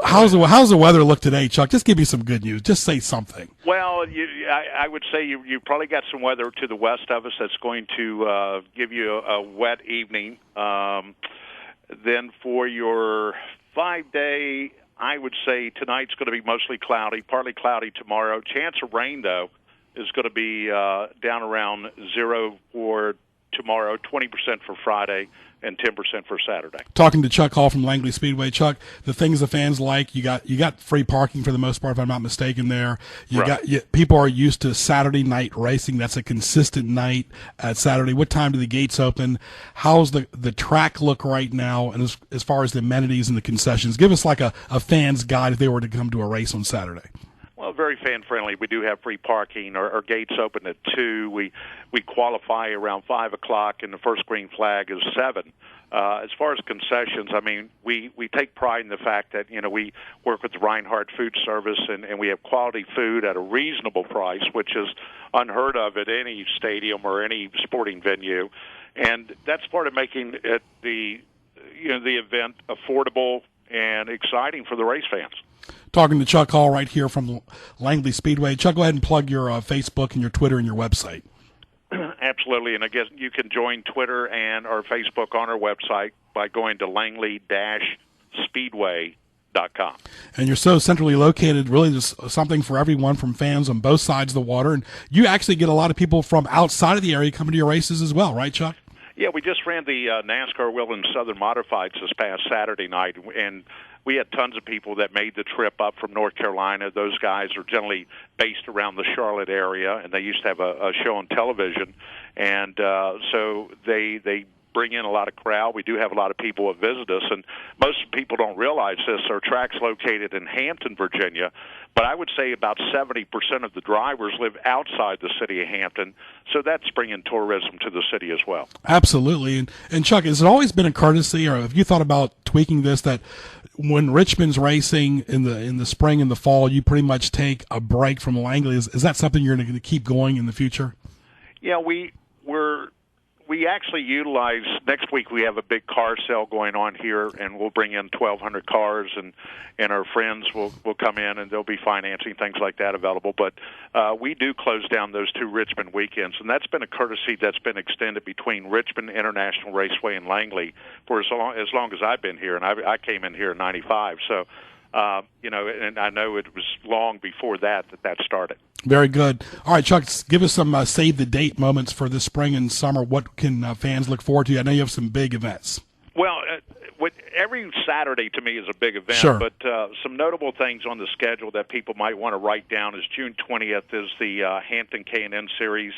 how's the weather look today, Chuck? Just give me some good news. Just say something. Well, I would say you probably got some weather to the west of us that's going to give you a wet evening. Then for your 5-day, I would say tonight's going to be mostly cloudy, partly cloudy tomorrow. Chance of rain, though, is going to be down around 0 for tomorrow, 20% for Friday, and 10% for Saturday. Talking to Chuck Hall from Langley Speedway. Chuck, the things the fans like, you got free parking for the most part, if I'm not mistaken there. People are used to Saturday night racing. That's a consistent night at Saturday. What time do the gates open? How's the track look right now, and as far as the amenities and the concessions? Give us like a fan's guide if they were to come to a race on Saturday. Well, very fan-friendly. We do have free parking. Our gates open at 2. We qualify around 5 o'clock, and the first green flag is 7. As far as concessions, I mean, we take pride in the fact that, we work with the Reinhardt Food Service, and we have quality food at a reasonable price, which is unheard of at any stadium or any sporting venue. And that's part of making it the event affordable and exciting for the race fans. Talking to Chuck Hall right here from Langley Speedway. Chuck, go ahead and plug your Facebook and your Twitter and your website. Absolutely, and I guess you can join Twitter and our Facebook on our website by going to langley-speedway.com. And you're so centrally located, really there's something for everyone, from fans on both sides of the water. And you actually get a lot of people from outside of the area coming to your races as well, right, Chuck? Yeah, we just ran the NASCAR Wildland Southern Modifieds this past Saturday night, and we had tons of people that made the trip up from North Carolina. Those guys are generally based around the Charlotte area, and they used to have a show on television, and so they bring in a lot of crowd. We do have a lot of people that visit us, and most people don't realize this. Our track's located in Hampton, Virginia, but I would say about 70% of the drivers live outside the city of Hampton, so that's bringing tourism to the city as well. Absolutely. And Chuck, has it always been a courtesy, or have you thought about tweaking this, that when Richmond's racing in the spring and the fall, you pretty much take a break from Langley? Is that something you're going to keep going in the future? Yeah, we actually utilize, next week we have a big car sale going on here, and we'll bring in 1,200 cars, and our friends will come in, and there'll be financing, things like that available. But we do close down those 2 Richmond weekends, and that's been a courtesy that's been extended between Richmond International Raceway and Langley for as long as I've been here, and I came in here in '95. So, and I know it was long before that started. Very good. All right, Chuck, give us some save-the-date moments for this spring and summer. What can fans look forward to? I know you have some big events. Well, every Saturday to me is a big event, Sure. But some notable things on the schedule that people might want to write down is June 20th is the Hampton K&N Series.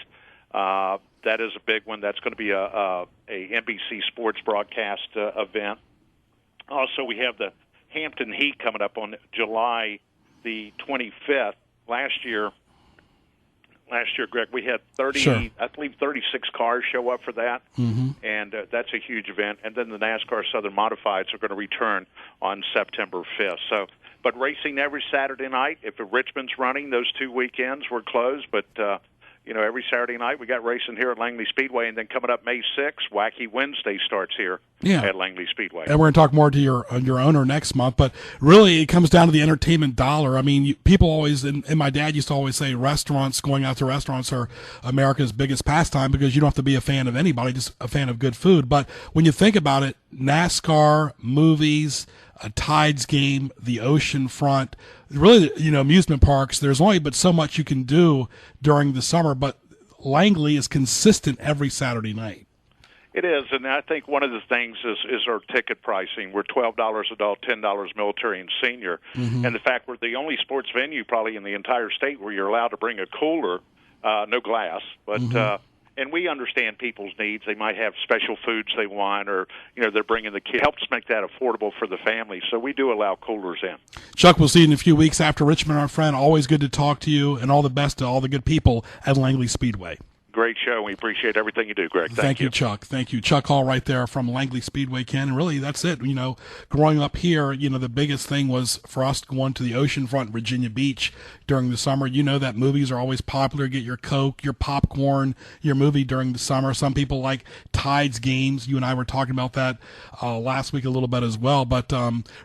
That is a big one. That's going to be a NBC Sports broadcast event. Also, we have the Hampton Heat coming up on July the 25th. last year, Greg, we had 30, Sure. I believe 36 cars show up for that, Mm-hmm. and that's a huge event. And then the NASCAR Southern Modifieds are going to return on September 5th. So, but racing every Saturday night. If Richmond's running, those 2 weekends we're closed. But every Saturday night we got racing here at Langley Speedway, and then coming up May 6th, Wacky Wednesday starts here at Langley Speedway. And we're going to talk more to your owner next month, but really it comes down to the entertainment dollar. I mean, people always, and my dad used to always say going out to restaurants are America's biggest pastime because you don't have to be a fan of anybody, just a fan of good food. But when you think about it, NASCAR, movies, a Tides game, the ocean front, really, amusement parks, there's only but so much you can do during the summer, but Langley is consistent every Saturday night. It is, and I think one of the things is our ticket pricing. We're $12 adult, $10 military and senior, Mm-hmm. and the fact we're the only sports venue probably in the entire state where you're allowed to bring a cooler, no glass, but Mm-hmm. And we understand people's needs. They might have special foods they want, or they're bringing the kids. Helps make that affordable for the family. So we do allow coolers in. Chuck, we'll see you in a few weeks after Richmond, our friend. Always good to talk to you, and all the best to all the good people at Langley Speedway. Great show, and we appreciate everything you do, Greg. Thank you, Chuck. Thank you. Chuck Hall right there from Langley Speedway, Ken. And really, that's it. Growing up here, the biggest thing was for us going to the oceanfront, Virginia Beach during the summer. That movies are always popular. Get your Coke, your popcorn, your movie during the summer. Some people like Tides games. You and I were talking about that last week a little bit as well. But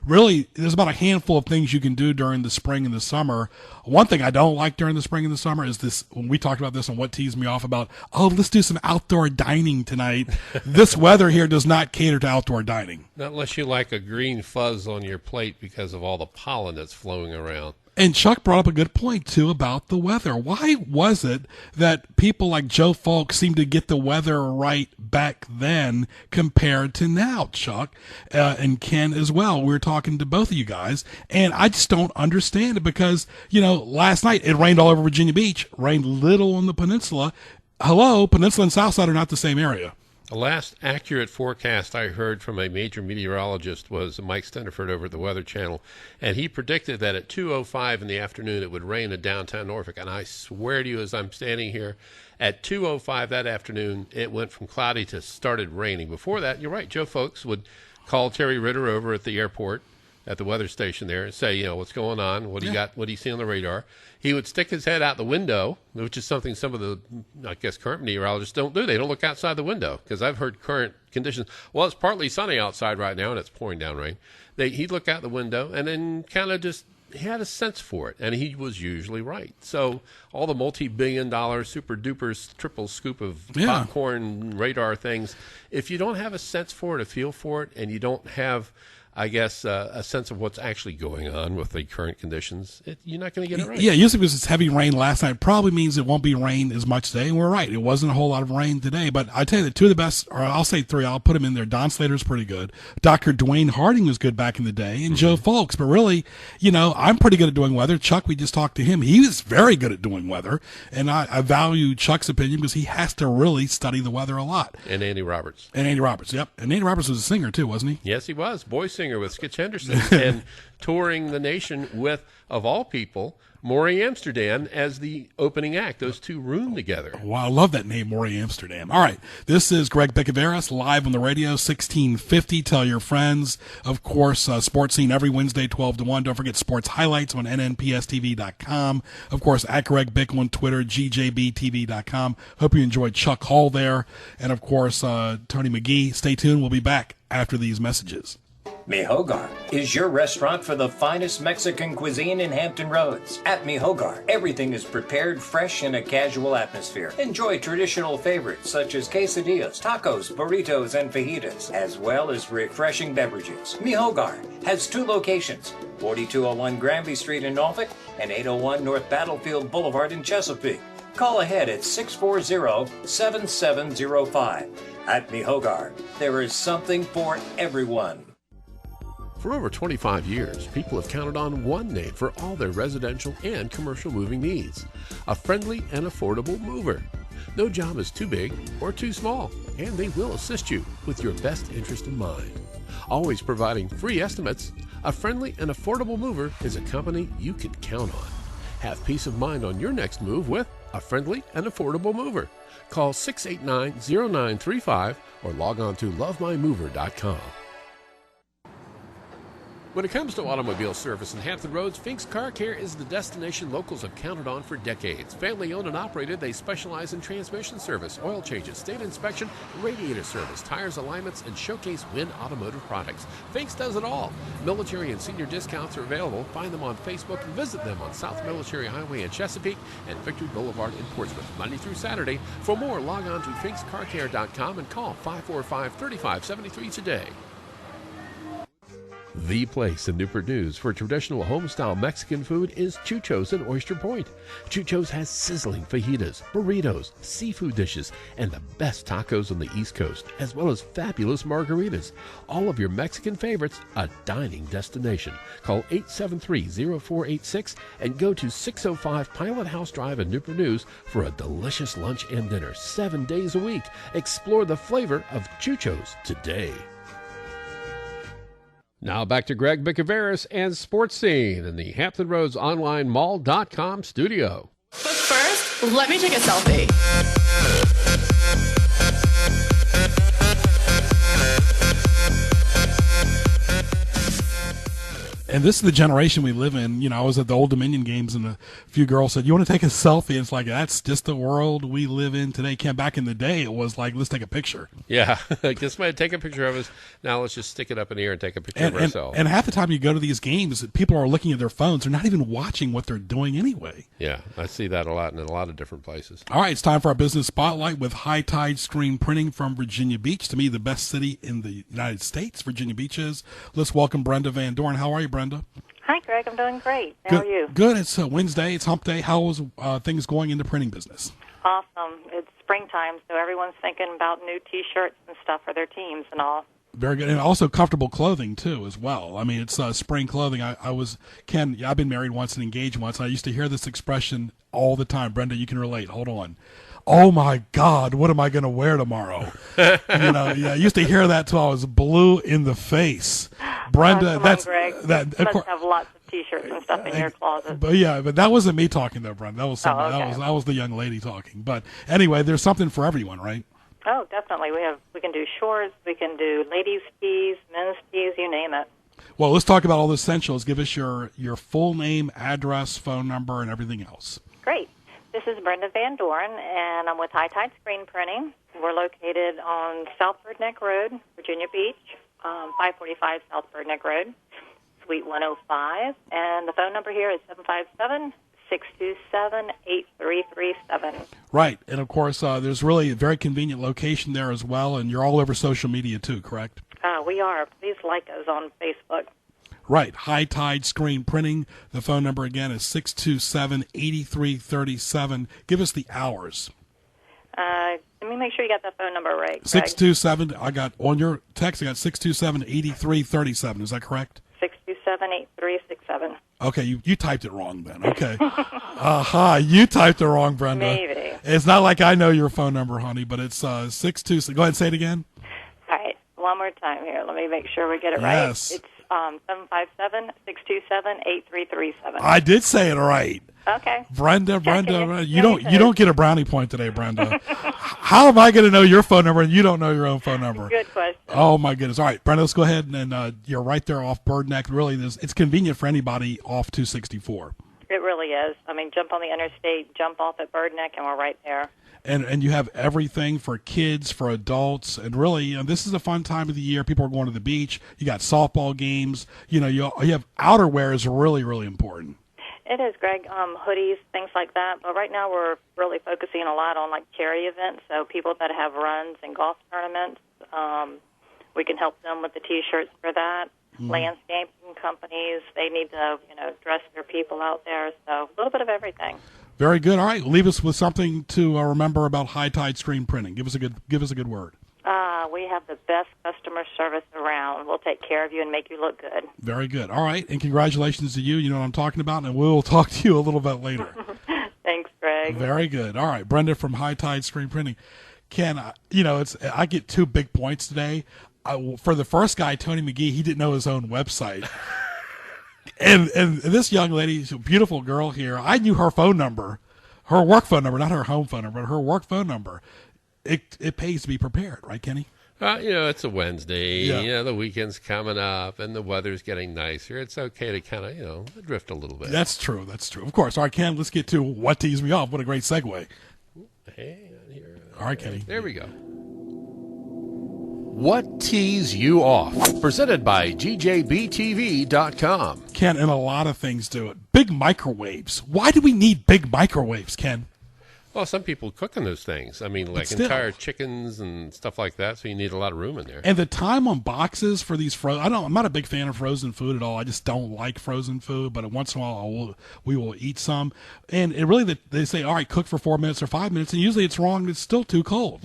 really, there's about a handful of things you can do during the spring and the summer. One thing I don't like during the spring and the summer is this, when we talked about this and what teased me off about, let's do some outdoor dining tonight. This weather here does not cater to outdoor dining. Not unless you like a green fuzz on your plate because of all the pollen that's flowing around. And Chuck brought up a good point, too, about the weather. Why was it that people like Joe Falk seemed to get the weather right back then compared to now, Chuck, and Ken as well? We were talking to both of you guys, and I just don't understand it because, last night it rained all over Virginia Beach, rained little on the peninsula. Hello, Peninsula and Southside are not the same area. The last accurate forecast I heard from a major meteorologist was Mike Stenderford over at the Weather Channel, and he predicted that at 2:05 in the afternoon it would rain in downtown Norfolk. And I swear to you, as I'm standing here, at 2:05 that afternoon, it went from cloudy to started raining. Before that, you're right, Joe Folks would call Terry Ritter over at the airport, at the weather station there, and say, what's going on? What do you got? What do you see on the radar? He would stick his head out the window, which is something some of the, current meteorologists don't do. They don't look outside the window because I've heard current conditions. Well, it's partly sunny outside right now, and it's pouring down rain. He'd look out the window and then kind of just he had a sense for it, and he was usually right. So all the multi-billion-dollar super-duper triple scoop of popcorn radar things, if you don't have a sense for it, a feel for it, and you don't have, I guess, a sense of what's actually going on with the current conditions, you're not going to get it right. Yeah, usually because it's heavy rain last night probably means it won't be rain as much today. And we're right. It wasn't a whole lot of rain today. But I tell you, the two of the best, or I'll say three, I'll put them in there. Don Slater's pretty good. Dr. Dwayne Harding was good back in the day. And Joe Folks. But really, I'm pretty good at doing weather. Chuck, we just talked to him. He was very good at doing weather. And I value Chuck's opinion because he has to really study the weather a lot. And Andy Roberts. And Andy Roberts, yep. And Andy Roberts was a singer too, wasn't he? Yes, he was. Boy singer with Skitch Henderson. And touring the nation with, of all people, Maury Amsterdam as the opening act. Those two roomed together. Wow, I love that name, Maury Amsterdam. All right, this is Greg Bicouvaris, live on the radio, 1650. Tell your friends. Of course, Sports Scene every Wednesday, 12 to 1. Don't forget sports highlights on nnpstv.com. Of course, at Greg Bick on Twitter, gjbtv.com. Hope you enjoyed Chuck Hall there. And, of course, Tony McGee. Stay tuned. We'll be back after these messages. Mi Hogar is your restaurant for the finest Mexican cuisine in Hampton Roads. At Mi Hogar, everything is prepared fresh in a casual atmosphere. Enjoy traditional favorites such as quesadillas, tacos, burritos, and fajitas, as well as refreshing beverages. Mi Hogar has two locations, 4201 Granby Street in Norfolk and 801 North Battlefield Boulevard in Chesapeake. Call ahead at 640-7705. At Mi Hogar, there is something for everyone. For over 25 years, people have counted on one name for all their residential and commercial moving needs. A friendly and affordable mover. No job is too big or too small, and they will assist you with your best interest in mind. Always providing free estimates, a friendly and affordable mover is a company you can count on. Have peace of mind on your next move with a friendly and affordable mover. Call 689-0935 or log on to lovemymover.com. When it comes to automobile service in Hampton Roads, Fink's Car Care is the destination locals have counted on for decades. Family owned and operated, they specialize in transmission service, oil changes, state inspection, radiator service, tires alignments, and showcase Win automotive products. Fink's does it all. Military and senior discounts are available. Find them on Facebook and visit them on South Military Highway in Chesapeake and Victory Boulevard in Portsmouth, Monday through Saturday. For more, log on to finkscarcare.com and call 545-3573 today. The place in Newport News for traditional home-style Mexican food is Chucho's in Oyster Point. Chucho's has sizzling fajitas, burritos, seafood dishes, and the best tacos on the East Coast, as well as fabulous margaritas. All of your Mexican favorites, a dining destination. Call 873-0486 and go to 605 Pilot House Drive in Newport News for a delicious lunch and dinner 7 days a week. Explore the flavor of Chucho's today. Now back to Greg Bicouvaris and Sports Scene in the Hampton Roads Online Mall.com studio. But first, let me take a selfie. And this is the generation we live in. You know, I was at the Old Dominion games and a few girls said, "You want to take a selfie?" And it's like, that's just the world we live in today. Back in the day, it was like, let's take a picture. Yeah, like this might take a picture of us. Now let's just stick it up in the air and take a picture of ourselves. And half the time you go to these games, people are looking at their phones. They're not even watching what they're doing anyway. Yeah, I see that a lot in a lot of different places. All right, it's time for our business spotlight with High Tide Screen Printing from Virginia Beach. To me, the best city in the United States, Virginia Beach is. Let's welcome Brenda Van Dorn. How are you, Brenda? Hi, Greg. I'm doing great. How are you? Good. It's Wednesday. It's hump day. How is things going in the printing business? Awesome. It's springtime, so everyone's thinking about new T-shirts and stuff for their teams and all. Very good. And also comfortable clothing, too, as well. I mean, it's spring clothing. Ken, I've been married once and engaged once. And I used to hear this expression all the time. Brenda, you can relate. Hold on. Oh, my God, what am I going to wear tomorrow? I used to hear that till I was blue in the face. Brenda, Greg. You must have lots of T-shirts and stuff in your closet. But that wasn't me talking, though, Brenda. That was somebody. Okay. That was the young lady talking. But anyway, there's something for everyone, right? Oh, definitely. We can do shorts, we can do ladies' tees, men's tees, you name it. Well, let's talk about all the essentials. Give us your full name, address, phone number, and everything else. Great. This is Brenda Van Dorn, and I'm with High Tide Screen Printing. We're located on South Bird Neck Road, Virginia Beach, 545 South Bird Neck Road, Suite 105. And the phone number here is 757-627-8337. Right. And, of course, there's really a very convenient location there as well, and you're all over social media, too, correct? We are. Please like us on Facebook. Right. High Tide Screen Printing. The phone number, again, is 627-8337. Give us the hours. Let me make sure you got that phone number right, Greg. 627, I got on your text, I got 627-8337. Is that correct? 627-8367. Okay, you typed it wrong then. Okay. You typed it wrong, Brenda. Maybe. It's not like I know your phone number, honey, but it's 627. Go ahead and say it again. All right. One more time here. Let me make sure we get it yes. right. It's 757-627-8337. I did say it right. Okay. Brenda, you don't get a brownie point today, Brenda. How am I going to know your phone number and you don't know your own phone number? Good question. Oh my goodness! All right, Brenda, let's go ahead and you're right there off Bird Neck. Really, it's convenient for anybody off 264. It really is. I mean, jump on the interstate, jump off at Bird Neck, and we're right there. And you have everything for kids, for adults, and really, this is a fun time of the year. People are going to the beach. You got softball games. You have outerwear is really, really important. It is, Greg. Hoodies, things like that. But right now we're really focusing a lot on like charity events. So people that have runs and golf tournaments, we can help them with the T-shirts for that. Landscaping companies, they need to dress their people out there. So a little bit of everything. Very good. All right, leave us with something to remember about High Tide Screen Printing. Give us a good word. We have the best customer service around. We'll take care of you and make you look good. Very good. All right, and congratulations to you. You know what I'm talking about, and we'll talk to you a little bit later. Thanks, Greg. Very good. All right, Brenda from High Tide Screen Printing. Ken, I get 2 big points today. For the first guy, Tony McGee, he didn't know his own website. And this young lady, she's a beautiful girl here. I knew her phone number, her work phone number, not her home phone number, but her work phone number. It pays to be prepared, right, Kenny? It's a Wednesday. Yeah. The weekend's coming up, and the weather's getting nicer. It's okay to kind of, drift a little bit. That's true. That's true. Of course. All right, Ken, let's get to what tees me off. What a great segue. Hey, here. All right, Kenny. There we go. What tees you off? Presented by GJBTV.com. Ken, and a lot of things do it. Big microwaves. Why do we need big microwaves, Ken? Well, some people cook in those things. I mean, like entire chickens and stuff like that, so you need a lot of room in there. And the time on boxes for these I'm not a big fan of frozen food at all. I just don't like frozen food, but once in a while we will eat some. And it really, they say, all right, cook for 4 minutes or 5 minutes, and usually it's wrong. It's still too cold.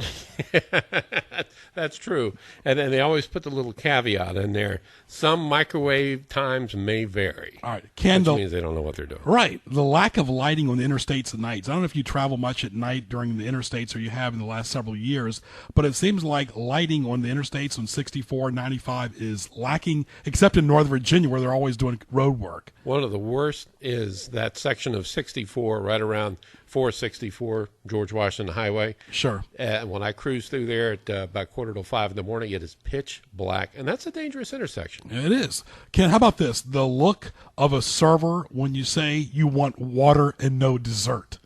That's true. And then they always put the little caveat in there. Some microwave times may vary. All right. Which means they don't know what they're doing. Right. The lack of lighting on the interstates at nights. I don't know if you travel much at night during the interstates or you have in the last several years, but it seems like lighting on the interstates on 64 and 95 is lacking, except in Northern Virginia where they're always doing road work. One of the worst is that section of 64 right around 464 George Washington Highway. Sure. When I cruise through there at about 4:45 in the morning, it is pitch black, and that's a dangerous intersection. It is. Ken, how about this? The look of a server when you say you want water and no dessert.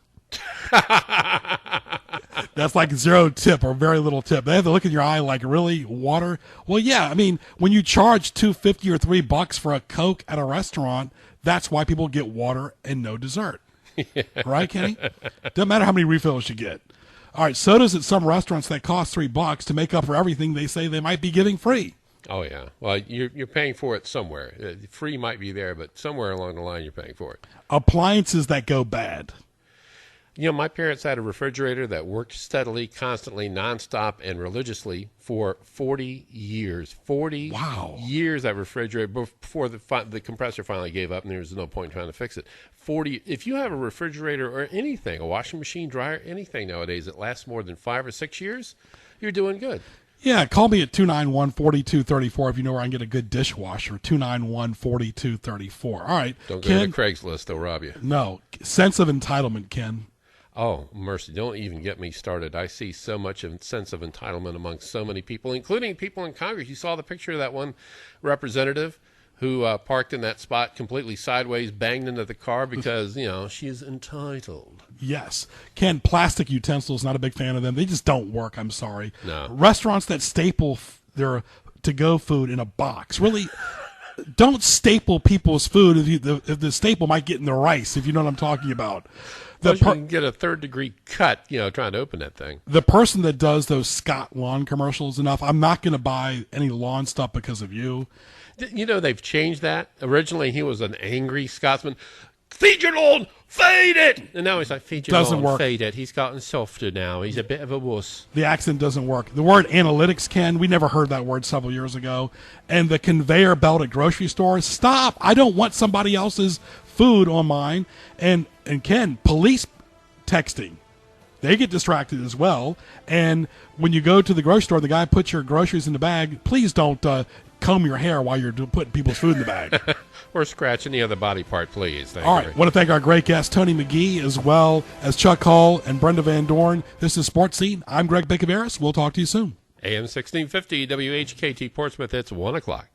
That's like 0 tip or very little tip. They have to look in your eye like, really, water? Well, yeah. I mean, when you charge $2.50 or $3 for a Coke at a restaurant, that's why people get water and no dessert. Right, Kenny? Doesn't matter how many refills you get. All right, sodas at some restaurants that cost $3 to make up for everything they say they might be giving free. Oh, yeah. Well, you're paying for it somewhere. Free might be there, but somewhere along the line you're paying for it. Appliances that go bad. My parents had a refrigerator that worked steadily, constantly, nonstop, and religiously for 40 years. 40 years that refrigerator before the compressor finally gave up and there was no point trying to fix it. 40. If you have a refrigerator or anything, a washing machine, dryer, anything nowadays that lasts more than 5 or 6 years, you're doing good. Yeah, call me at 291-4234 if you know where I can get a good dishwasher. 291-4234. All right. Don't go to Craigslist. They'll rob you. No. Sense of entitlement, Ken. Oh, mercy. Don't even get me started. I see so much sense of entitlement among so many people, including people in Congress. You saw the picture of that one representative who parked in that spot completely sideways, banged into the car because, she's entitled. Yes. Ken, plastic utensils, not a big fan of them. They just don't work, I'm sorry. No. Restaurants that staple their to-go food in a box. Really, don't staple people's food if the staple might get in the rice, if you know what I'm talking about. You can get a third-degree cut, trying to open that thing. The person that does those Scott lawn commercials enough, I'm not going to buy any lawn stuff because of you. They've changed that. Originally, he was an angry Scotsman. Feed your lawn, fade it! And now he's like, feed your lawn, fade it. He's gotten softer now. He's a bit of a wuss. The accent doesn't work. The word analytics, Ken, we never heard that word several years ago. And the conveyor belt at grocery stores, stop. I don't want somebody else's food on mine. And Ken, police texting, they get distracted as well. And when you go to the grocery store, the guy puts your groceries in the bag. Please don't comb your hair while you're putting people's food in the bag. Or scratch any other body part, please. All right. I want to thank our great guest, Tony McGee, as well as Chuck Hall and Brenda Van Dorn. This is Sports Scene. I'm Greg Bicouvaris. We'll talk to you soon. AM 1650, WHKT Portsmouth. It's 1 o'clock.